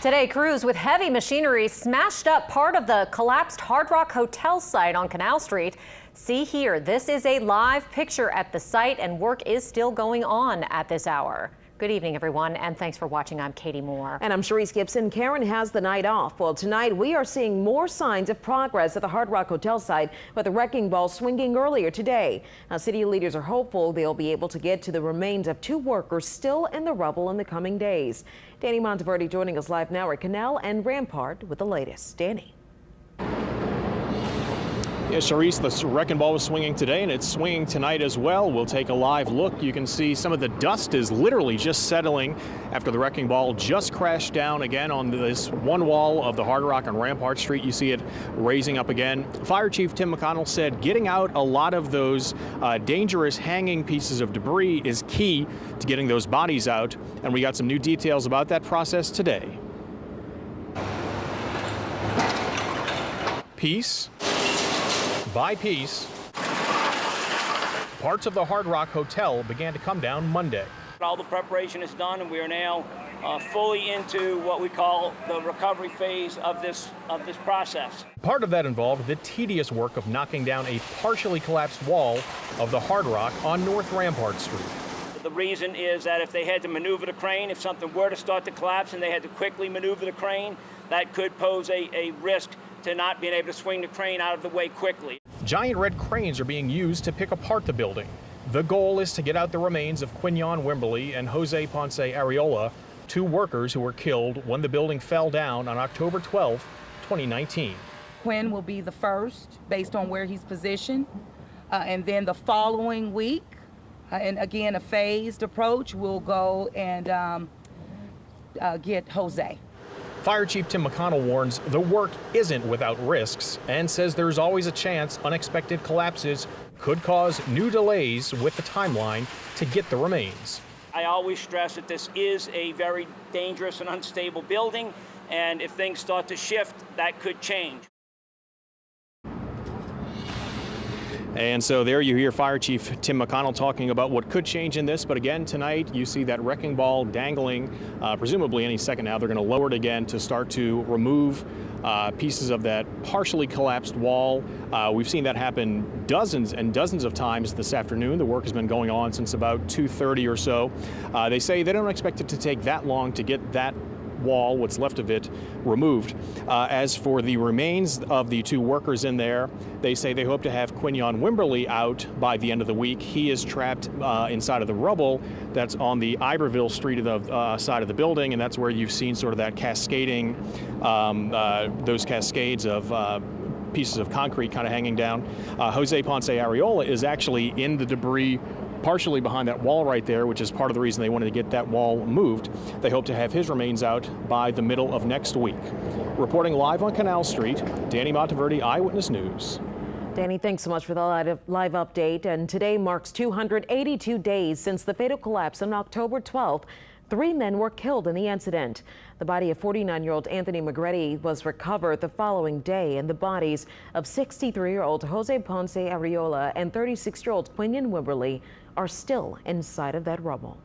Today, crews with heavy machinery smashed up part of the collapsed Hard Rock Hotel site on Canal Street. See here, this is a live picture at the site, and work is still going on at this hour. Good evening, everyone, and thanks for watching. I'm Katie Moore. And I'm Sharice Gibson. Karen has the night off. Well, tonight we are seeing more signs of progress at the Hard Rock Hotel site, with the wrecking ball swinging earlier today. Now, city leaders are hopeful they'll be able to get to the remains of 2 workers still in the rubble in the coming days. Danny Monteverdi joining us live now at Canal and Rampart with the latest. Danny. Yeah, Sharice, the wrecking ball was swinging today, and it's swinging tonight as well. We'll take a live look. You can see some of the dust is literally just settling after the wrecking ball just crashed down again on this one wall of the Hard Rock on Rampart Street. You see it raising up again. Fire Chief Tim McConnell said getting out a lot of those dangerous hanging pieces of debris is key to getting those bodies out, and we got some new details about that process today. Piece by piece, parts of the Hard Rock Hotel began to come down Monday. All the preparation is done, and we are now fully into what we call the recovery phase of this process. Part of that involved the tedious work of knocking down a partially collapsed wall of the Hard Rock on North Rampart Street. The reason is that if they had to maneuver the crane, if something were to start to collapse and they had to quickly maneuver the crane, that could pose a risk to not being able to swing the crane out of the way quickly. Giant red cranes are being used to pick apart the building. The goal is to get out the remains of Quinnyon Wimberly and Ponce Arreola, 2 workers who were killed when the building fell down on October 12, 2019. Quinn will be the first based on where he's positioned, and then the following week, and again a phased approach, we'll go and get Jose. Fire Chief Tim McConnell warns the work isn't without risks and says there's always a chance unexpected collapses could cause new delays with the timeline to get the remains. I always stress that this is a very dangerous and unstable building, and if things start to shift, that could change. And so there you hear Fire Chief Tim McConnell talking about what could change in this. But again, tonight you see that wrecking ball dangling, presumably any second now. They're going to lower it again to start to remove pieces of that partially collapsed wall. We've seen that happen dozens and dozens of times this afternoon. The work has been going on since about 2:30 or so. They say they don't expect it to take that long to get that wall, what's left of it, removed. As for the remains of the 2 workers in there, they say they hope to have Quinnyon Wimberly out by the end of the week. He is trapped inside of the rubble that's on the Iberville Street of the side of the building, and that's where you've seen sort of that cascading, those cascades of pieces of concrete kind of hanging down. Ponce Arreola is actually in the debris partially behind that wall right there, which is part of the reason they wanted to get that wall moved. They hope to have his remains out by the middle of next week. Reporting live on Canal Street, Danny Monteverdi, Eyewitness News. Danny, thanks so much for the live update. And today marks 282 days since the fatal collapse on October 12th. 3 men were killed in the incident. The body of 49-year-old Anthony McGrady was recovered the following day, and the bodies of 63-year-old Ponce Arreola and 36-year-old Quinnyon Wimberly are still inside of that rubble.